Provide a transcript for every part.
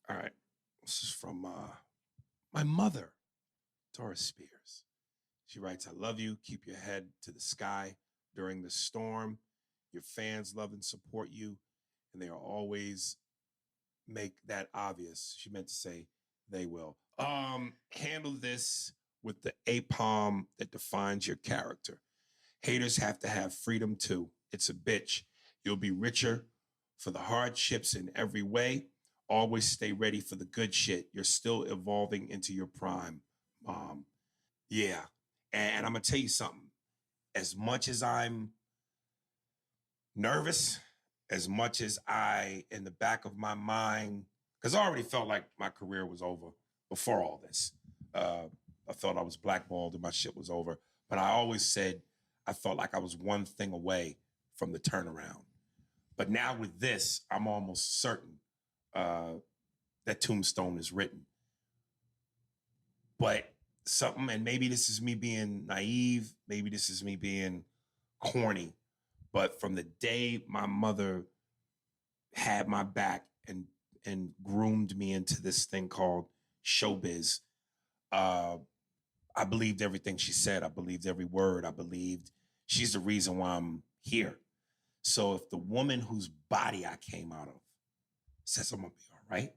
All right. This is from my mother, Aries Spears. She writes, I love you. Keep your head to the sky during the storm. Your fans love and support you, and they are always make that obvious. She meant to say they will. Handle this with the APOM that defines your character. Haters have to have freedom too. It's a bitch. You'll be richer for the hardships in every way. Always stay ready for the good shit. You're still evolving into your prime, mom. Yeah. And I'm going to tell you something. As much as I'm nervous, as much as I, in the back of my mind, because I already felt like my career was over before all this. I felt I was blackballed and my shit was over. But I always said I felt like I was one thing away from the turnaround. But now with this, I'm almost certain that Tombstone is written. But something, and maybe this is me being naive, maybe this is me being corny, but from the day my mother had my back and groomed me into this thing called showbiz, I believed everything she said. I believed every word. I believed she's the reason why I'm here. So if the woman whose body I came out of says I'm gonna be all right,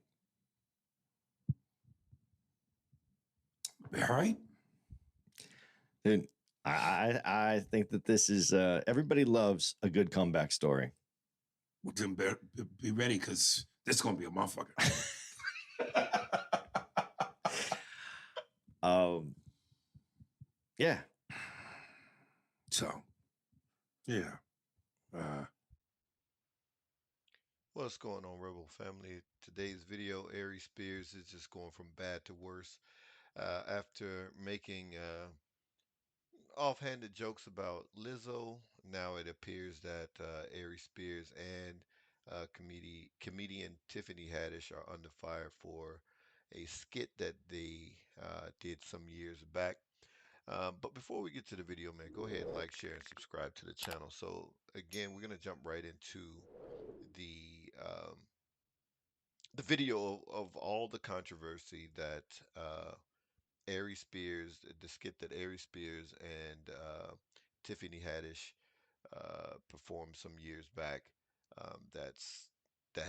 be all right. Dude, I think that this is everybody loves a good comeback story. Well, then be ready because this is gonna be a motherfucker. Yeah. So, yeah. What's going on, Rebel family? Today's video, Aries Spears is just going from bad to worse. After making offhanded jokes about Lizzo, now it appears that Aries Spears and comedian Tiffany Haddish are under fire for a skit that they did some years back. But before we get to the video, man, go ahead and like, share, and subscribe to the channel. So again, we're gonna jump right into the um, the video of all the controversy that Aries Spears, the skit that Aries Spears and Tiffany Haddish performed some years back. That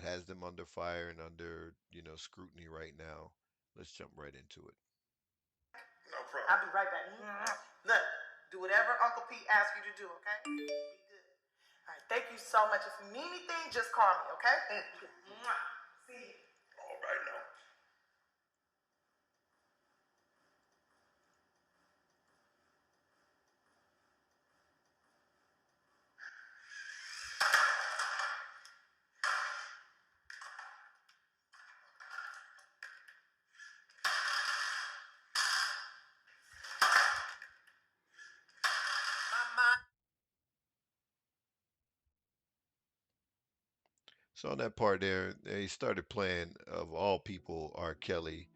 has them under fire and under scrutiny right now. Let's jump right into it. No problem. I'll be right back. Look, do whatever Uncle Pete asks you to do, okay? Be good. All right, thank you so much. If you need anything, just call me, okay? See you. All right now. So on that part there, he started playing, of all people, R. Kelly.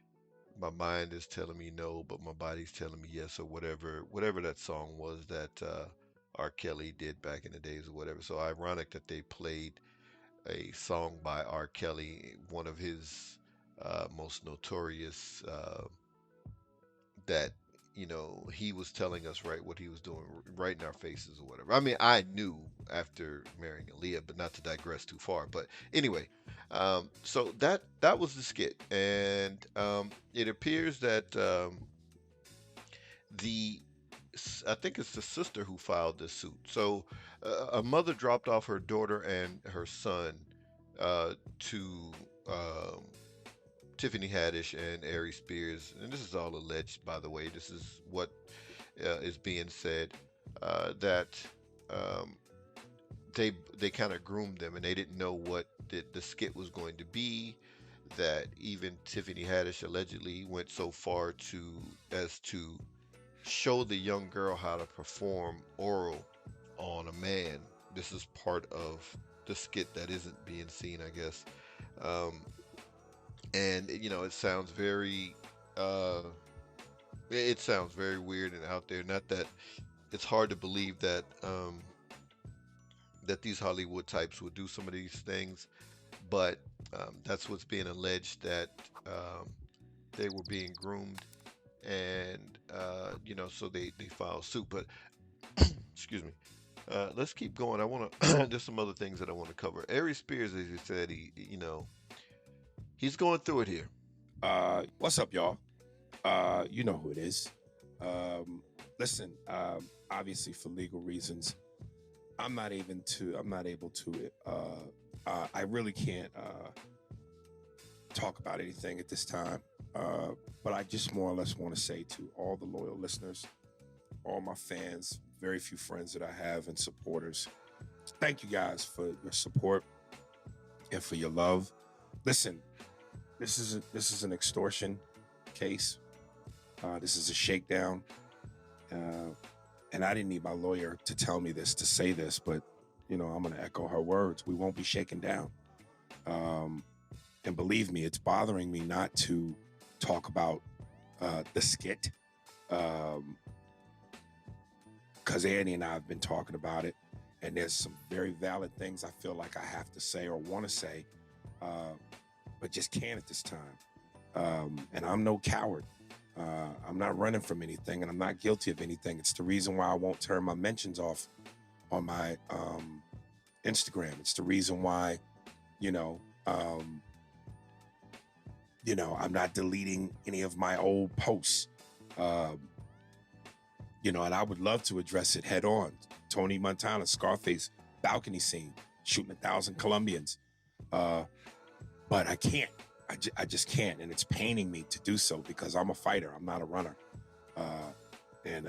My mind is telling me no, but my body's telling me yes, or whatever that song was that R. Kelly did back in the days or whatever. So ironic that they played a song by R. Kelly, one of his most notorious, that he was telling us right what he was doing right in our faces or whatever. I mean, I knew after marrying Aaliyah, but not to digress too far. But anyway, so that was the skit, and it appears that the I think it's the sister who filed this suit. So a mother dropped off her daughter and her son to Tiffany Haddish and Aries Spears, and this is all alleged, by the way. This is what is being said, that um, they kind of groomed them, and they didn't know what the skit was going to be. That even Tiffany Haddish allegedly went so far as to show the young girl how to perform oral on a man. This is part of the skit that isn't being seen, I guess. Um, and it sounds very it sounds very weird and out there. Not that it's hard to believe that that these Hollywood types would do some of these things, but that's what's being alleged, that they were being groomed, and so they filed suit. But excuse me. Let's keep going. I want to. There's some other things that I want to cover. Aries Spears, as you said, he's going through it here. What's up, y'all? You know who it is. Listen, obviously for legal reasons, I'm not able to. I really can't talk about anything at this time. But I just more or less want to say to all the loyal listeners, all my fans, very few friends that I have and supporters, thank you guys for your support and for your love. Listen, this is an extortion case. This is a shakedown. And I didn't need my lawyer to tell me this, to say this, but I'm going to echo her words. We won't be shaken down. And believe me, it's bothering me not to talk about the skit. Because Annie and I have been talking about it, and there's some very valid things I feel like I have to say or want to say, but just can't at this time. And I'm no coward. I'm not running from anything, and I'm not guilty of anything. It's the reason why I won't turn my mentions off on my Instagram. It's the reason why, I'm not deleting any of my old posts. And I would love to address it head on. Tony Montana, Scarface, balcony scene, shooting 1,000 Colombians. But I can't. I just can't. And it's paining me to do so because I'm a fighter. I'm not a runner. And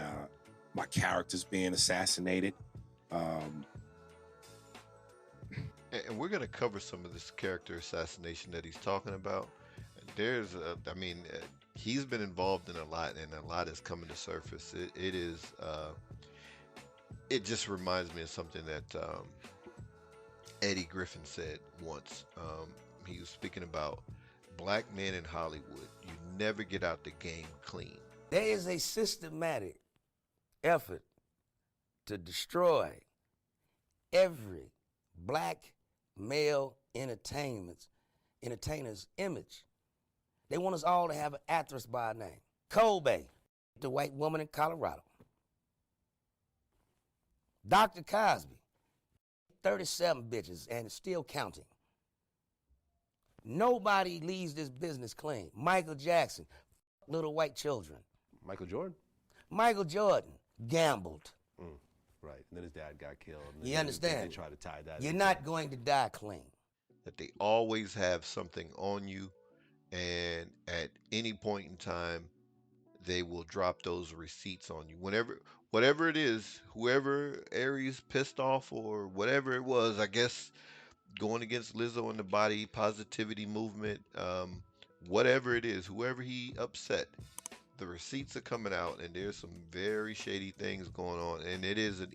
my character's being assassinated. And we're going to cover some of this character assassination that he's talking about. He's been involved in a lot, and a lot is coming to surface. It just reminds me of something that Eddie Griffin said once. He was speaking about black men in Hollywood. You never get out the game clean. There is a systematic effort to destroy every black male entertainer's image. They want us all to have an actress by a name. Kobe, the white woman in Colorado. Dr. Cosby, 37 bitches and still counting. Nobody leaves this business clean. Michael Jackson, little white children. Michael Jordan? Michael Jordan gambled. Right, and then his dad got killed. And You understand? They try to tie that. You're not going to die clean. That they always have something on you, and at any point in time, they will drop those receipts on you. Whatever it is, whoever Aries pissed off or whatever it was, I guess going against Lizzo and the body positivity movement, whatever it is, whoever he upset, the receipts are coming out, and there's some very shady things going on. And it isn't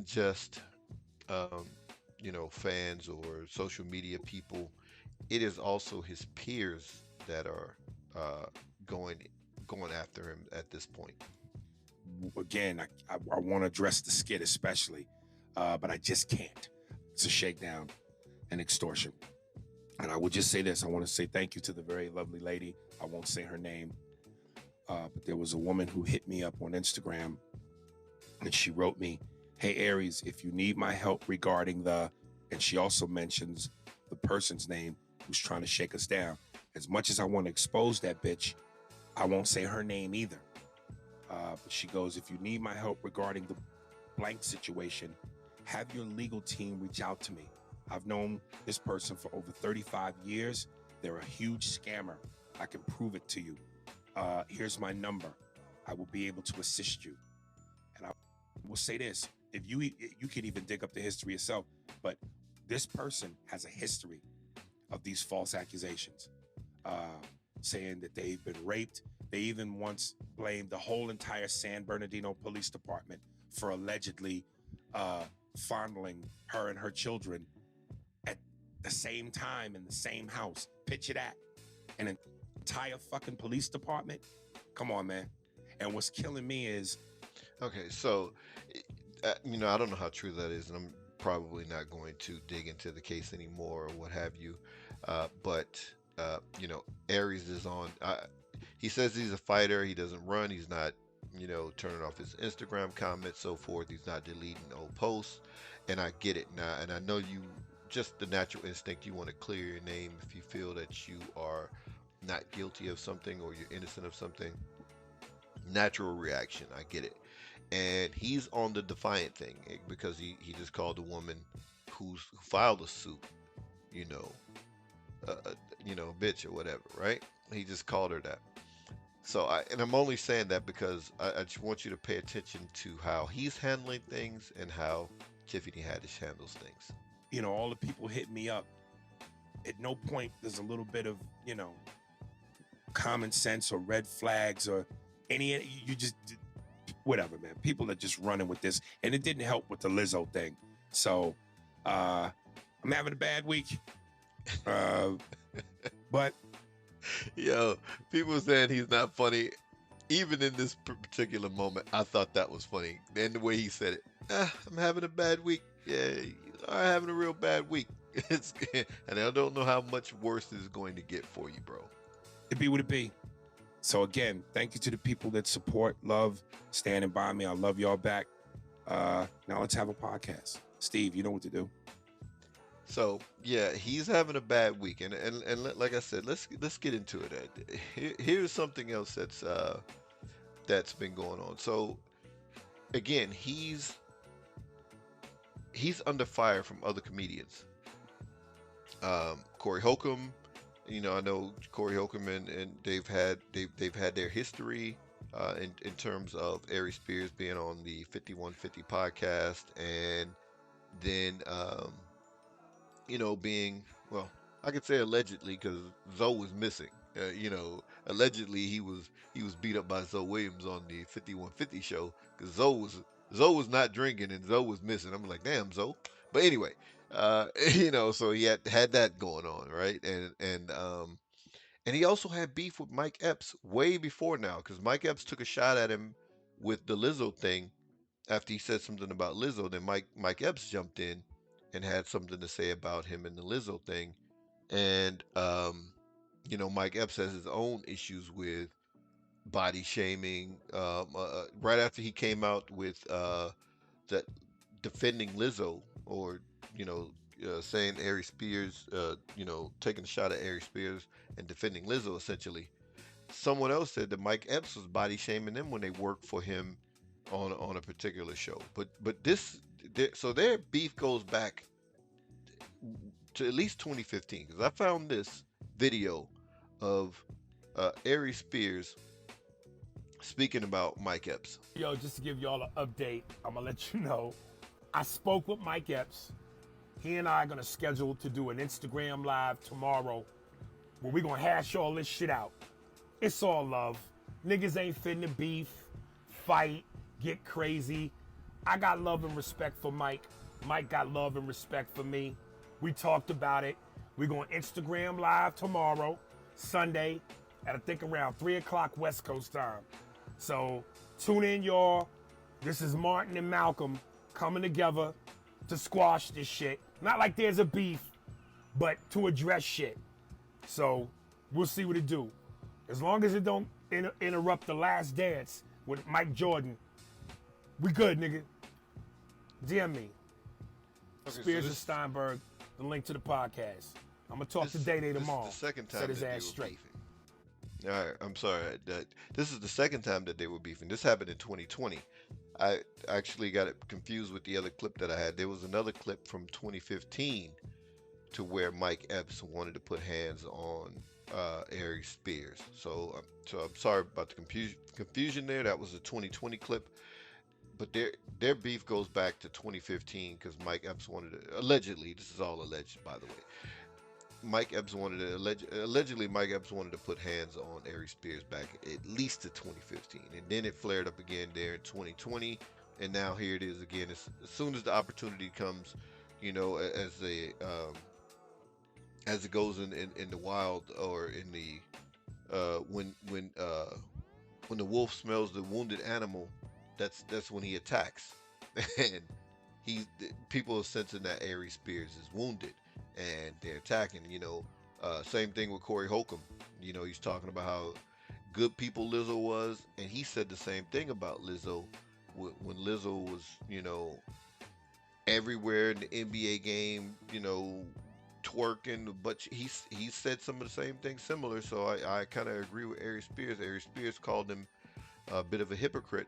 just fans or social media people. It is also his peers that are going after him at this point. Again, I want to address the skit especially, but I just can't. It's a shakedown and extortion. And I would just say this. I want to say thank you to the very lovely lady. I won't say her name, but there was a woman who hit me up on Instagram, and she wrote me, "Hey, Aries, if you need my help regarding and she also mentions the person's name who's trying to shake us down. As much as I want to expose that bitch, I won't say her name either. But she goes, if you need my help regarding the blank situation, have your legal team reach out to me. I've known this person for over 35 years. They're a huge scammer. I can prove it to you. Here's my number. I will be able to assist you." And I will say this, if you can even dig up the history yourself, but this person has a history of these false accusations, saying that they've been raped. They even once blamed the whole entire San Bernardino Police Department for allegedly fondling her and her children at the same time in the same house. Picture that. An entire fucking police department? Come on, man. And what's killing me is... Okay, so, I don't know how true that is, and probably not going to dig into the case anymore or what have you. But you know, Aries is on. He says he's a fighter. He doesn't run. He's not, you know, turning off his Instagram comments, so forth. He's not deleting old posts, and I get it now. And I know you, just the natural instinct, you want to clear your name if you feel that you are not guilty of something or you're innocent of something. Natural reaction. I get it. And he's on the defiant thing because he just called the woman who filed a suit, you know, you know, bitch or whatever, right? He just called her that. So I'm only saying that because I just want you to pay attention to how he's handling things and how Tiffany Haddish handles things. You know, all the people hit me up. At no point there's a little bit of, you know, common sense or red flags or any, you just, whatever, man. People are just running with this. And it didn't help with the Lizzo thing. So I'm having a bad week. But Yo, people saying he's not funny. Even in this particular moment, I thought that was funny. And the way he said it, I'm having a bad week. Yeah, you are having a real bad week. And I don't know how much worse this is going to get for you, bro. it be what it be. So again, thank you to the people that support, love, standing by me. I love y'all back. Now let's have a podcast. Steve, you know what to do. So yeah, he's having a bad week, and like I said, let's get into it. Here's something else that's been going on. So again, he's under fire from other comedians. Corey Holcomb, you know, I know Corey Holcomb and they've had their history in terms of Aries Spears being on the 5150 podcast, and then you know, being, well, I could say allegedly because Zoe was missing. You know, allegedly he was beat up by Zoe Williams on the 5150 show because Zoe was not drinking and Zoe was missing. I'm like, damn, Zoe. But anyway, you know, so he had that going on, right? And he also had beef with Mike Epps way before now because Mike Epps took a shot at him with the Lizzo thing after he said something about Lizzo. Then Mike Epps jumped in and had something to say about him and the Lizzo thing. And you know, Mike Epps has his own issues with body shaming. Right after he came out with that defending Lizzo, or you know, saying Aries Spears, you know, taking a shot at Aries Spears and defending Lizzo, essentially. Someone else said that Mike Epps was body shaming them when they worked for him on a particular show. But so their beef goes back to at least 2015 because I found this video of Aries Spears speaking about Mike Epps. Yo, just to give y'all an update, I'm gonna let you know. I spoke with Mike Epps. He and I are gonna schedule to do an Instagram live tomorrow where we're gonna hash all this shit out. It's all love. Niggas ain't finna beef, fight, get crazy. I got love and respect for Mike. Mike got love and respect for me. We talked about it. We're going Instagram live tomorrow, Sunday, at I think around 3 o'clock West Coast time. So tune in, y'all. This is Martin and Malcolm coming together to squash this shit. Not like there's a beef, but to address shit. So we'll see what it do. As long as it don't interrupt the last dance with Mike Jordan, we good, nigga. DM me. Okay, Spears so and Steinberg, the link to the podcast. I'm gonna talk to Day tomorrow. This is the second time Set his that they ass were straight. beefing. All right, I'm sorry. This is the second time that they were beefing. This happened in 2020. I actually got it confused with the other clip that I had. There was another clip from 2015 to where Mike Epps wanted to put hands on Aries Spears. So I'm sorry about the confusion there. That was a 2020 clip. But their beef goes back to 2015 because Mike Epps wanted to, allegedly, this is all alleged, by the way. Mike Epps wanted to, allegedly Mike Epps wanted to put hands on Aries Spears back at least to 2015. And then it flared up again there in 2020. And now here it is again. As soon as the opportunity comes, you know, as it goes in the wild, or in the when the wolf smells the wounded animal, that's when he attacks. And people are sensing that Aries Spears is wounded and they're attacking. Same thing with Corey Holcomb. He's talking about how good people Lizzo was, and he said the same thing about Lizzo when Lizzo was, everywhere in the NBA game, twerking. But he said some of the same things similar. So I kind of agree with Aries Spears. Aries Spears called him a bit of a hypocrite.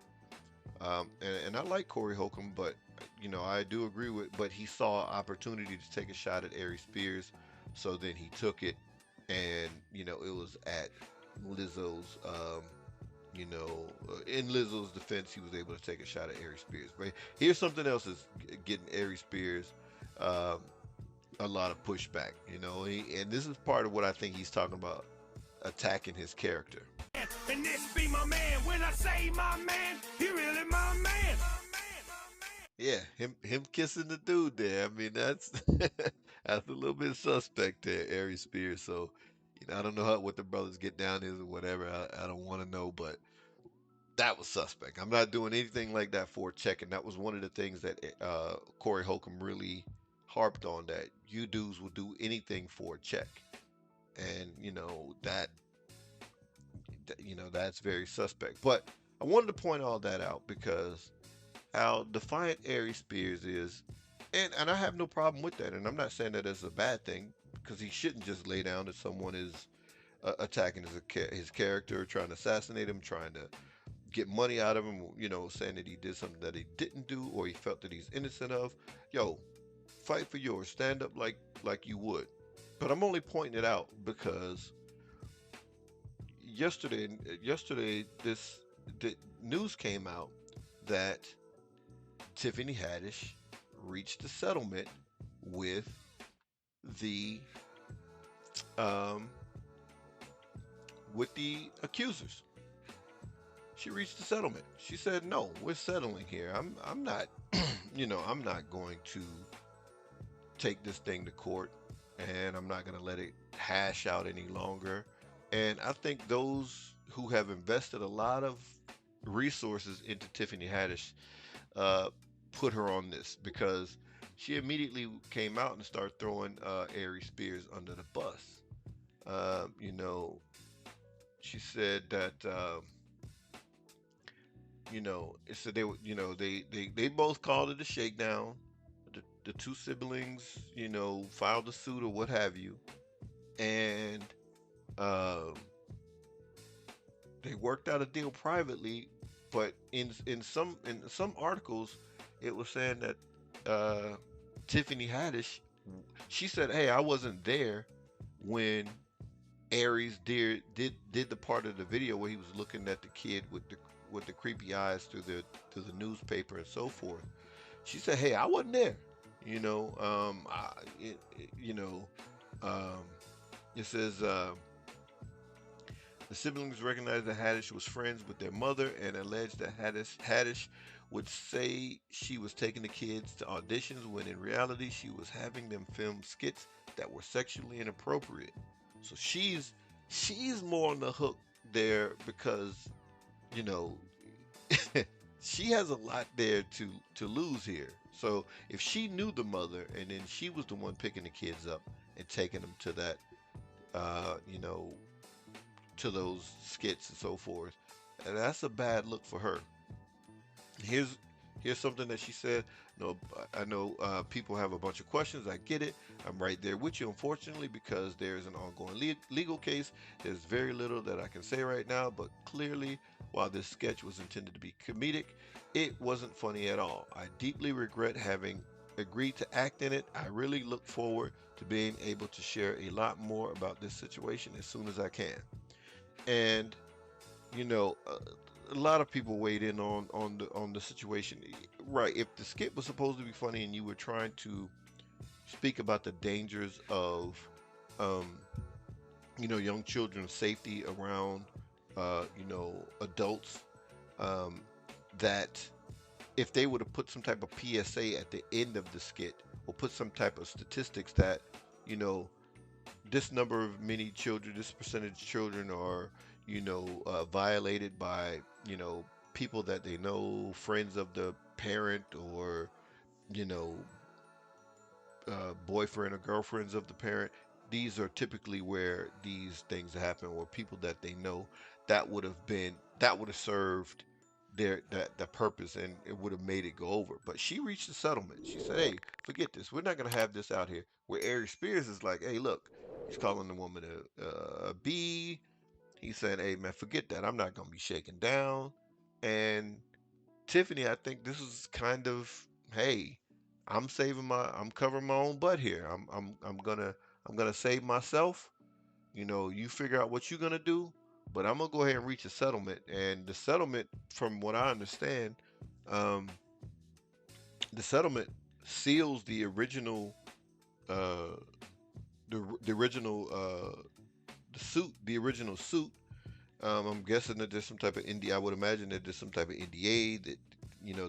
And I like Corey Holcomb, but I do agree with. But he saw an opportunity to take a shot at Aries Spears, so then he took it, and it was at Lizzo's. In Lizzo's defense, he was able to take a shot at Aries Spears. But here's something else that's getting Aries Spears a lot of pushback. And this is part of what I think he's talking about, attacking his character. And this be my man. When I say my man, he really my man. Yeah, him kissing the dude there. I mean, that's that's a little bit suspect there, Aries Spears. So, I don't know what the brothers get down is or whatever. I don't want to know, but that was suspect. I'm not doing anything like that for a check, and that was one of the things that Corey Holcomb really harped on, that you dudes will do anything for a check, and that's very suspect. But I wanted to point all that out because how defiant Aries Spears is, and I have no problem with that, and I'm not saying that as a bad thing, because he shouldn't just lay down if someone is attacking his character, trying to assassinate him, trying to get money out of him, saying that he did something that he didn't do or he felt that he's innocent of. Yo, fight for yours. Stand up like you would. But I'm only pointing it out because yesterday the news came out that Tiffany Haddish reached a settlement with the accusers. She reached a settlement. She said, "No, we're settling here. I'm not, I'm not going to take this thing to court, and I'm not going to let it hash out any longer." And I think those who have invested a lot of resources into Tiffany Haddish put her on this, because she immediately came out and started throwing Aries Spears under the bus. She said that it said they both called it a shakedown. The two siblings, filed a suit or what have you, and they worked out a deal privately. But in some articles, it was saying that Tiffany Haddish, she said, "Hey, I wasn't there when Aries did the part of the video where he was looking at the kid with the creepy eyes through the newspaper and so forth." She said, "Hey, I wasn't there." It says the siblings recognized that Haddish was friends with their mother and alleged that Haddish would say she was taking the kids to auditions when in reality she was having them film skits that were sexually inappropriate. So she's more on the hook there because she has a lot there to lose here. So if she knew the mother and then she was the one picking the kids up and taking them to that, to those skits and so forth, and that's a bad look for her. Here's something that she said. No, I know people have a bunch of questions. I get it. I'm right there with you. Unfortunately, because there's an ongoing legal case, there's very little that I can say right now. But clearly, while this sketch was intended to be comedic, it wasn't funny at all. I deeply regret having agreed to act in it. I really look forward to being able to share a lot more about this situation as soon as I can. And a lot of people weighed in on the situation. Right, if the skit was supposed to be funny and you were trying to speak about the dangers of young children's safety around adults, that if they would have put some type of PSA at the end of the skit or put some type of statistics that this number of many children, this percentage of children are violated by people that they know, friends of the parent, or you know, boyfriend or girlfriends of the parent. These are typically where these things happen, or people that they know that would have served the purpose, and it would have made it go over. But she reached a settlement. She said, "Hey, forget this. We're not gonna have this out here." Where Aries Spears is like, "Hey, look, he's calling the woman a B. He's saying, hey man, forget that. I'm not gonna be shaken down." And Tiffany, I think this is kind of, hey, I'm covering my own butt here. I'm gonna save myself. You figure out what you're gonna do, but I'm gonna go ahead and reach a settlement. And the settlement, from what I understand, um, the settlement seals uh, the original the original suit. I'm guessing that there's some type of NDA. I would imagine that there's some type of NDA that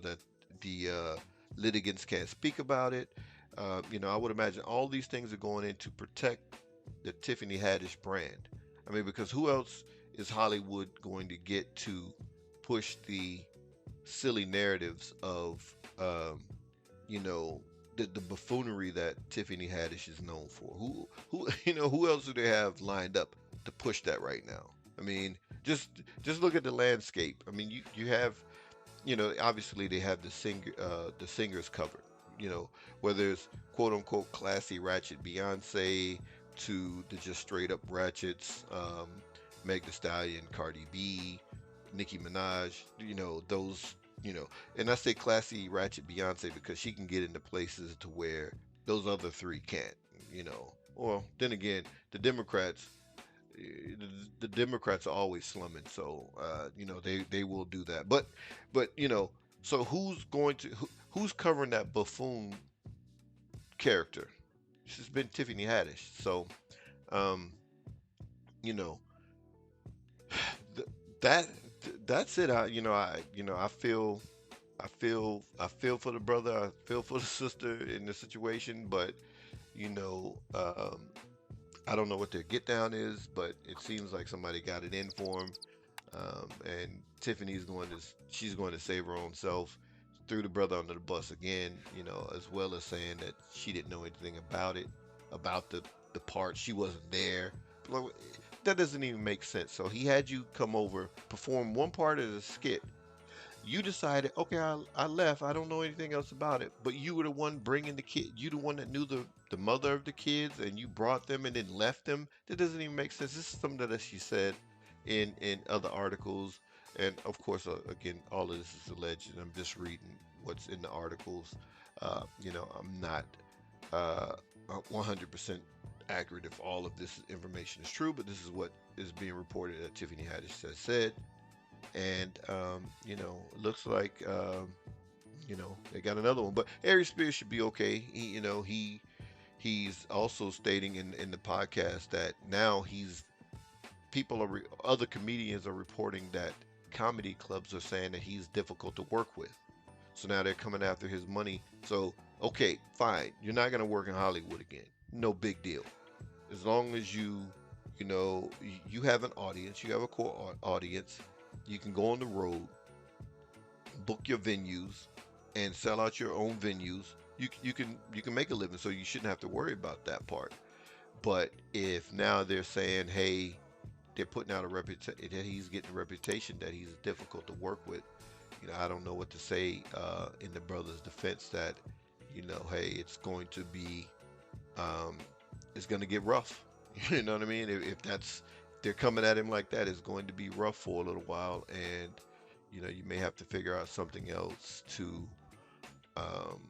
that the litigants can't speak about it. I would imagine all these things are going in to protect the Tiffany Haddish brand. I mean, because who else is Hollywood going to get to push the silly narratives of um, you know the buffoonery that Tiffany Haddish is known for? Who who else do they have lined up to push that right now? I mean, just just look at the landscape. I mean, you have, obviously they have the singers covered. Whether it's quote unquote classy ratchet Beyonce to the just straight up ratchets, Meg Thee Stallion, Cardi B, Nicki Minaj. Those. And I say classy ratchet Beyonce because she can get into places to where those other three can't. Well, then again, the Democrats the Democrats are always slumming, so they will do that. But so who's covering that buffoon character? It's been Tiffany Haddish. So um, you know th- that that's it. I feel for the brother. I feel for the sister in the situation, but you know um, I don't know what their get down is, but it seems like somebody got it in for him. And she's going to save her own self, threw the brother under the bus again, as well as saying that she didn't know anything about it, about the part. She wasn't there. Like, that doesn't even make sense. So he had you come over, perform one part of the skit. You decided, okay, I left. I don't know anything else about it. But you were the one bringing the kid. You the one that knew the mother of the kids, and you brought them and then left them. That doesn't even make sense. This is something that she said in other articles, and of course, again, all of this is alleged. And I'm just reading what's in the articles. I'm not uh, 100% accurate if all of this information is true, but this is what is being reported that Tiffany Haddish has said. And it looks like they got another one. But Aries Spears should be okay. He's also stating in the podcast that now other comedians are reporting that comedy clubs are saying that he's difficult to work with. So now they're coming after his money. So okay, fine, you're not gonna work in Hollywood again. No big deal. As long as you have an audience, you have a core audience, you can go on the road, book your venues, and sell out your own venues. You can make a living, so you shouldn't have to worry about that part. But if now they're saying, hey, they're putting out a reputation that he's getting a reputation that he's difficult to work with, I don't know what to say in the brother's defense. That hey, um, it's going to get rough. You know what I mean? If they're coming at him like that, it's going to be rough for a little while, and you may have to figure out something else to um,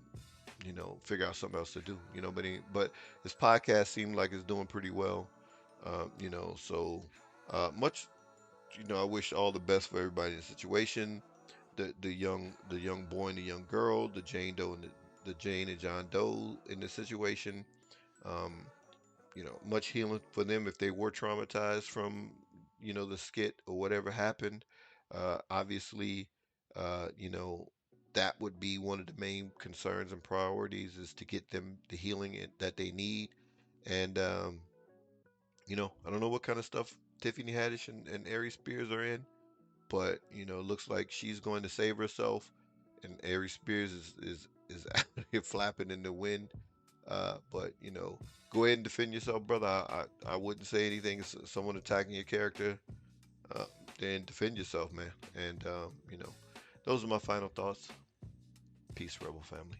figure out something else to do. But his podcast seemed like it's doing pretty well. So much. I wish all the best for everybody in the situation. The young boy and the young girl, the Jane Doe and the Jane and John Doe in this situation. Um, much healing for them if they were traumatized from, the skit or whatever happened. Obviously, uh, you know, that would be one of the main concerns and priorities is to get them the healing that they need. And, I don't know what kind of stuff Tiffany Haddish and Aries Spears are in, but, it looks like she's going to save herself. And Aries Spears is is out here flapping in the wind. But you know, go ahead and defend yourself, brother. I wouldn't say anything. Someone attacking your character, uh, then defend yourself, man. And you know, those are my final thoughts. Peace, Rebel family.